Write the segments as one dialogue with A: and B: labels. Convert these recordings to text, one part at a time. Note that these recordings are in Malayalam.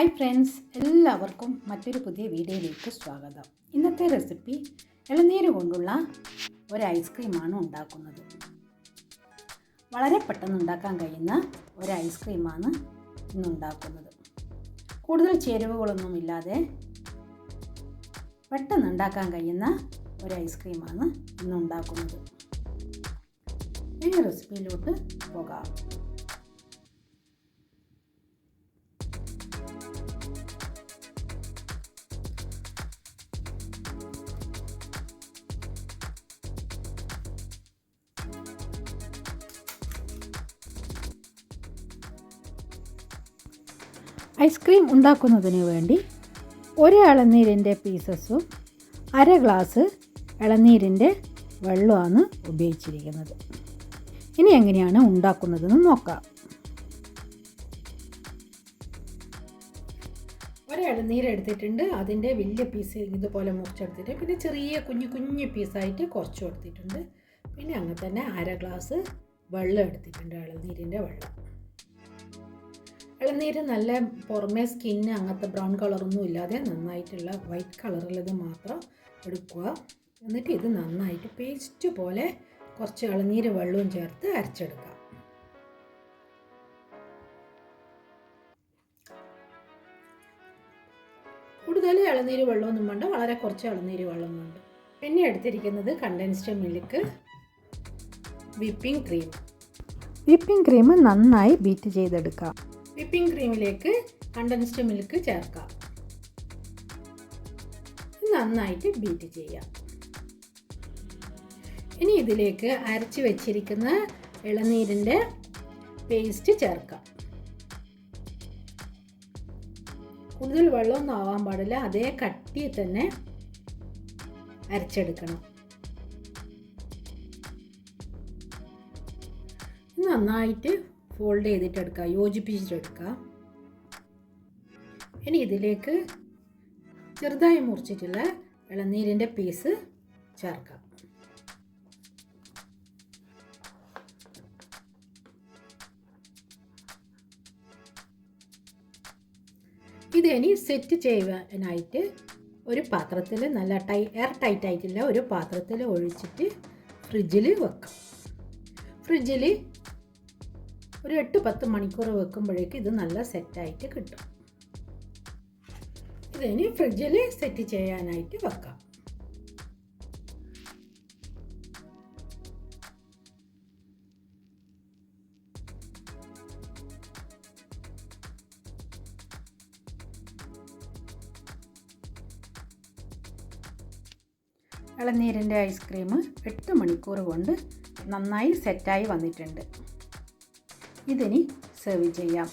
A: ഹായ് ഫ്രണ്ട്സ്, എല്ലാവർക്കും മറ്റൊരു പുതിയ വീഡിയോയിലേക്ക് സ്വാഗതം. ഇന്നത്തെ റെസിപ്പി ഇളനീര് കൊണ്ടുള്ള ഒരു ഐസ്ക്രീമാണ് ഉണ്ടാക്കുന്നത്. വളരെ പെട്ടെന്ന് ഉണ്ടാക്കാൻ കഴിയുന്ന ഒരു ഐസ്ക്രീമാണ് ഇന്ന് ഉണ്ടാക്കുന്നത്. കൂടുതൽ ചേരുവകളൊന്നുമില്ലാതെ പെട്ടെന്ന് ഉണ്ടാക്കാൻ കഴിയുന്ന ഒരു ഐസ്ക്രീമാണ് ഇന്ന് ഉണ്ടാക്കുന്നത്. ഈ റെസിപ്പിയിലോട്ട് പോകാം. ഐസ്ക്രീം ഉണ്ടാക്കുന്നതിന് വേണ്ടി ഒരു ഇളനീരിൻ്റെ പീസസും അര ഗ്ലാസ് ഇളനീരിൻ്റെ വെള്ളമാണ് ഉപയോഗിച്ചിരിക്കുന്നത്. ഇനി എങ്ങനെയാണ് ഉണ്ടാക്കുന്നതെന്ന് നോക്കാം. ഒരു ഇളനീര് എടുത്തിട്ടുണ്ട്. അതിൻ്റെ വലിയ പീസ് ഇതുപോലെ മുറിച്ചെടുത്തിട്ട് പിന്നെ ചെറിയ കുഞ്ഞു പീസായിട്ട് കുറച്ച് എടുത്തിട്ടുണ്ട്. പിന്നെ അങ്ങനെ തന്നെ അര ഗ്ലാസ് വെള്ളം എടുത്തിട്ടുണ്ട്, ഇളനീരിൻ്റെ വെള്ളം. ഇളനീര് നല്ല പുറമേ സ്കിന്ന് അങ്ങനത്തെ ബ്രൗൺ കളറൊന്നും ഇല്ലാതെ നന്നായിട്ടുള്ള വൈറ്റ് കളറുള്ളത് മാത്രം എടുക്കുക. എന്നിട്ട് ഇത് നന്നായിട്ട് പേസ്റ്റ് പോലെ കുറച്ച് ഇളനീര് വെള്ളവും ചേർത്ത് അരച്ചെടുക്കുക. കൂടുതൽ ഇളനീര് വെള്ളമൊന്നും വേണ്ട, വളരെ കുറച്ച് ഇളനീര് വെള്ളം വേണ്ട. പിന്നെ എടുത്തിരിക്കുന്നത് കണ്ടൻസ്ഡ് മിൽക്ക്, വിപ്പിംഗ് ക്രീം നന്നായി ബീറ്റ് ചെയ്തെടുക്കുക. വിപ്പിംഗ് ക്രീമിലേക്ക് കണ്ടൻസ്ഡ് മിൽക്ക് ചേർക്കാം. നന്നായിട്ട് ബീറ്റ് ചെയ്യാം. ഇനി ഇതിലേക്ക് അരച്ച് വെച്ചിരിക്കുന്ന ഇളനീരിൻ്റെ പേസ്റ്റ് ചേർക്കാം. കൂടുതൽ വെള്ളമൊന്നും ആവാൻ പാടില്ല, അതേ കട്ടി തന്നെ അരച്ചെടുക്കണം. നന്നായിട്ട് ഫോൾഡ് ചെയ്തിട്ടെടുക്കുക, യോജിപ്പിച്ചിട്ടെടുക്കുക. ഇനി ഇതിലേക്ക് ചെറുതായി മുറിച്ചിട്ടുള്ള ഇളനീരിൻ്റെ പീസ് ചേർക്കാം. ഇതിനി സെറ്റ് ചെയ്യാനായിട്ട് ഒരു പാത്രത്തിൽ നല്ല എയർ ടൈറ്റ് ആയിട്ടുള്ള ഒരു പാത്രത്തിൽ ഒഴിച്ചിട്ട് ഫ്രിഡ്ജിൽ വെക്കാം. ഫ്രിഡ്ജിൽ ഒരു 8-10 മണിക്കൂർ വെക്കുമ്പോഴേക്കും ഇത് നല്ല സെറ്റായിട്ട് കിട്ടും. ഇതിനി ഫ്രിഡ്ജിൽ സെറ്റ് ചെയ്യാനായിട്ട് വെക്കാം. ഇളനീരിൻ്റെ ഐസ്ക്രീം 8 മണിക്കൂർ കൊണ്ട് നന്നായി സെറ്റായി വന്നിട്ടുണ്ട്. ഇതിനി സെർവ് ചെയ്യാം.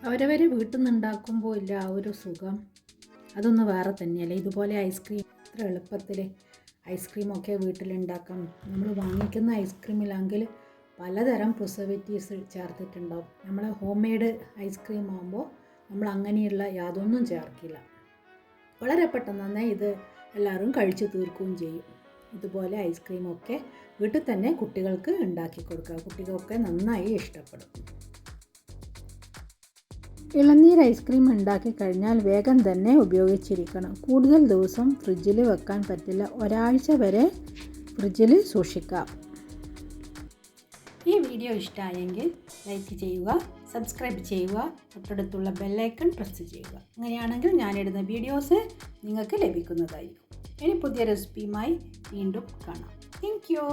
A: അവരവർ വീട്ടിൽ നിന്ന് ഉണ്ടാക്കുമ്പോൾ ഇല്ല ആ ഒരു സുഖം, അതൊന്ന് വേറെ തന്നെയല്ലേ. ഇതുപോലെ ഐസ്ക്രീം ഇത്ര എളുപ്പത്തിൽ ഐസ്ക്രീമൊക്കെ വീട്ടിലുണ്ടാക്കാം. നമ്മൾ വാങ്ങിക്കുന്ന ഐസ്ക്രീമിലാണെങ്കിൽ പലതരം പ്രിസർവേറ്റീവ്സ് ചേർത്തിട്ടുണ്ടാവും. നമ്മൾ ഹോം മെയ്ഡ് ഐസ്ക്രീം ആകുമ്പോൾ നമ്മൾ അങ്ങനെയുള്ള യാതൊന്നും ചേർക്കില്ല. വളരെ പെട്ടെന്ന് തന്നെ ഇത് എല്ലാവരും കഴിച്ചു തീർക്കുകയും ചെയ്യും. ഇതുപോലെ ഐസ്ക്രീമൊക്കെ വീട്ടിൽ തന്നെ കുട്ടികൾക്ക് ഉണ്ടാക്കി കൊടുക്കുക. കുട്ടികൾക്ക് നന്നായി ഇഷ്ടപ്പെടും. ഇളനീർ ഐസ്ക്രീം ഉണ്ടാക്കി കഴിഞ്ഞാൽ വേഗം തന്നെ ഉപയോഗിച്ചിരിക്കണം. കൂടുതൽ ദിവസം ഫ്രിഡ്ജിൽ വെക്കാൻ പറ്റില്ല. ഒരാഴ്ച വരെ ഫ്രിഡ്ജിൽ സൂക്ഷിക്കാം. ഈ വീഡിയോ ഇഷ്ടമായെങ്കിൽ ലൈക്ക് ചെയ്യുക, സബ്സ്ക്രൈബ് ചെയ്യുക, തൊട്ടടുത്തുള്ള ബെല്ലൈക്കൺ പ്രസ് ചെയ്യുക. അങ്ങനെയാണെങ്കിൽ ഞാനിടുന്ന വീഡിയോസ് നിങ്ങൾക്ക് ലഭിക്കുന്നതായിരിക്കും. ഇനി പുതിയ റെസിപ്പിയുമായി വീണ്ടും കാണാം. Thank you.